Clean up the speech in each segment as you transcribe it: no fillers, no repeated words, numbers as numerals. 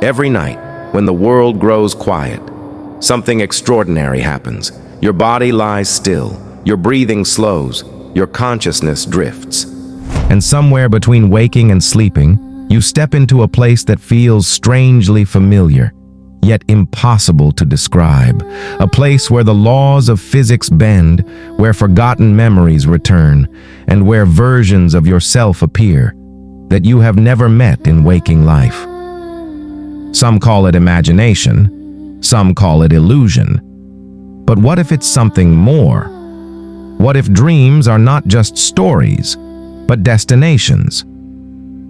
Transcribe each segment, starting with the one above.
Every night, when the world grows quiet, something extraordinary happens. Your body lies still, your breathing slows, your consciousness drifts. And somewhere between waking and sleeping, you step into a place that feels strangely familiar, yet impossible to describe. A place where the laws of physics bend, where forgotten memories return, and where versions of yourself appear that you have never met in waking life. Some call it imagination, some call it illusion. But what if it's something more? What if dreams are not just stories, but destinations?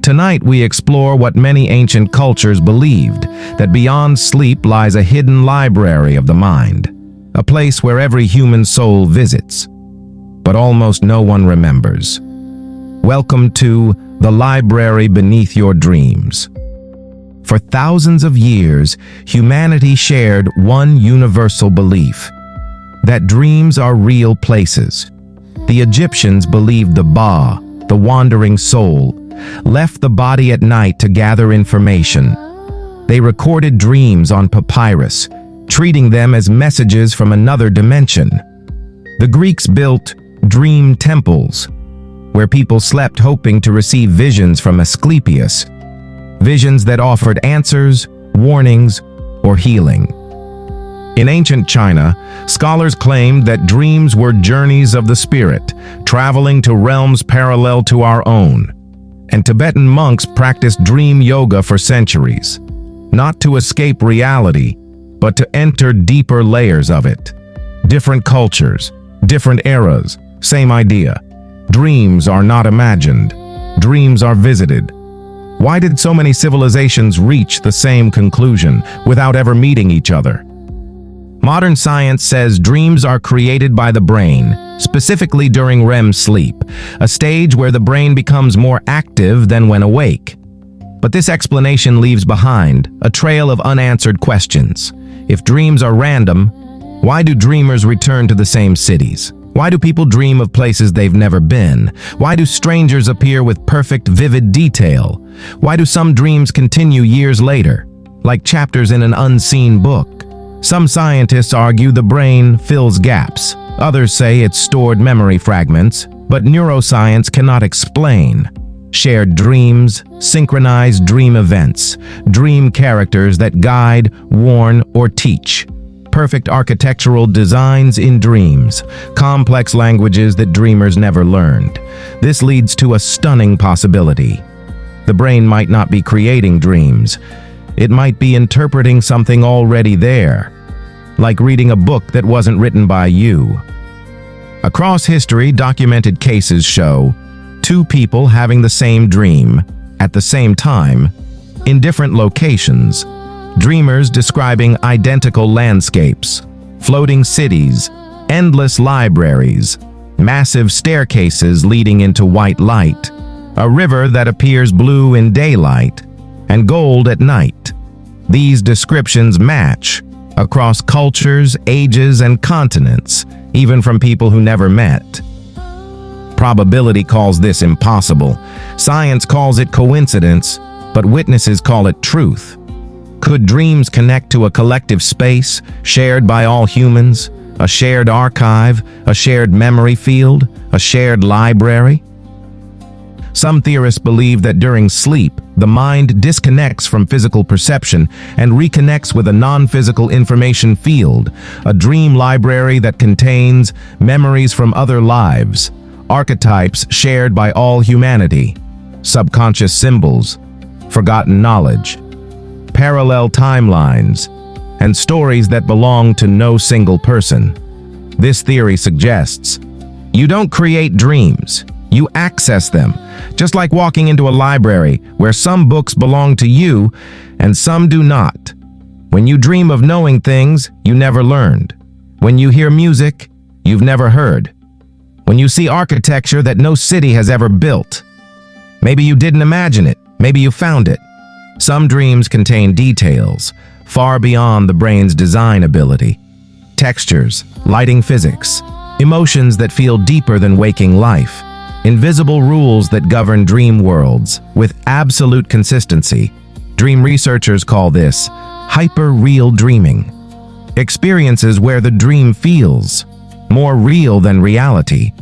Tonight we explore what many ancient cultures believed, that beyond sleep lies a hidden library of the mind, a place where every human soul visits, but almost no one remembers. Welcome to the library beneath your dreams. For thousands of years, humanity shared one universal belief, that dreams are real places. The Egyptians believed the Ba, the wandering soul, left the body at night to gather information. They recorded dreams on papyrus, treating them as messages from another dimension. The Greeks built dream temples, where people slept hoping to receive visions from Asclepius, visions that offered answers, warnings, or healing. In ancient China, scholars claimed that dreams were journeys of the spirit, traveling to realms parallel to our own. And Tibetan monks practiced dream yoga for centuries, not to escape reality, but to enter deeper layers of it. Different cultures, different eras, same idea. Dreams are not imagined. Dreams are visited. Why did so many civilizations reach the same conclusion without ever meeting each other? Modern science says dreams are created by the brain, specifically during REM sleep, a stage where the brain becomes more active than when awake. But this explanation leaves behind a trail of unanswered questions. If dreams are random, why do dreamers return to the same cities? Why do people dream of places they've never been? Why do strangers appear with perfect, vivid detail? Why do some dreams continue years later, like chapters in an unseen book? Some scientists argue the brain fills gaps. Others say it's stored memory fragments, but neuroscience cannot explain. Shared dreams, synchronized dream events, dream characters that guide, warn, or teach. Perfect architectural designs in dreams, complex languages that dreamers never learned. This leads to a stunning possibility. The brain might not be creating dreams. It might be interpreting something already there, like reading a book that wasn't written by you. Across history, documented cases show two people having the same dream at the same time in different locations. Dreamers describing identical landscapes, floating cities, endless libraries, massive staircases leading into white light, a river that appears blue in daylight and gold at night. These descriptions match across cultures, ages, and continents, even from people who never met. Probability calls this impossible. Science calls it coincidence, but witnesses call it truth. Could dreams connect to a collective space shared by all humans, a shared archive, a shared memory field, a shared library? Some theorists believe that during sleep, the mind disconnects from physical perception and reconnects with a non-physical information field, a dream library that contains memories from other lives, archetypes shared by all humanity, subconscious symbols, forgotten knowledge, parallel timelines, and stories that belong to no single person. This theory suggests you don't create dreams, you access them, just like walking into a library where some books belong to you and some do not. When you dream of knowing things you never learned, when you hear music you've never heard, when you see architecture that no city has ever built, maybe you didn't imagine it, maybe you found it. Some dreams contain details far beyond the brain's design ability, textures, lighting physics, emotions that feel deeper than waking life, invisible rules that govern dream worlds with absolute consistency. Dream researchers call this hyper-real dreaming. Experiences where the dream feels more real than reality.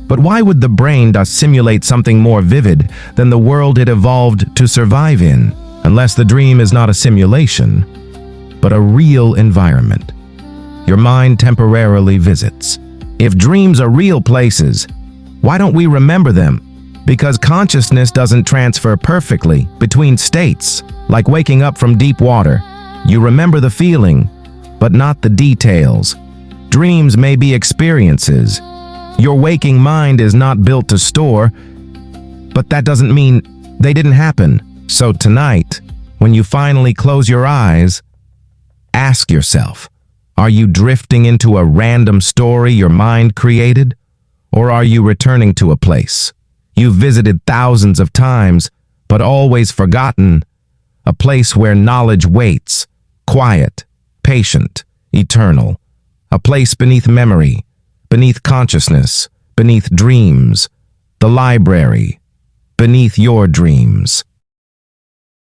But why would the brain simulate something more vivid than the world it evolved to survive in, unless the dream is not a simulation, but a real environment your mind temporarily visits? If dreams are real places, why don't we remember them? Because consciousness doesn't transfer perfectly between states, like waking up from deep water. You remember the feeling, but not the details. Dreams may be experiences. Your waking mind is not built to store, but that doesn't mean they didn't happen. So tonight, when you finally close your eyes, ask yourself, are you drifting into a random story your mind created? Or are you returning to a place you've visited thousands of times, but always forgotten? A place where knowledge waits, quiet, patient, eternal. A place beneath memory, beneath consciousness, beneath dreams. The library, beneath your dreams.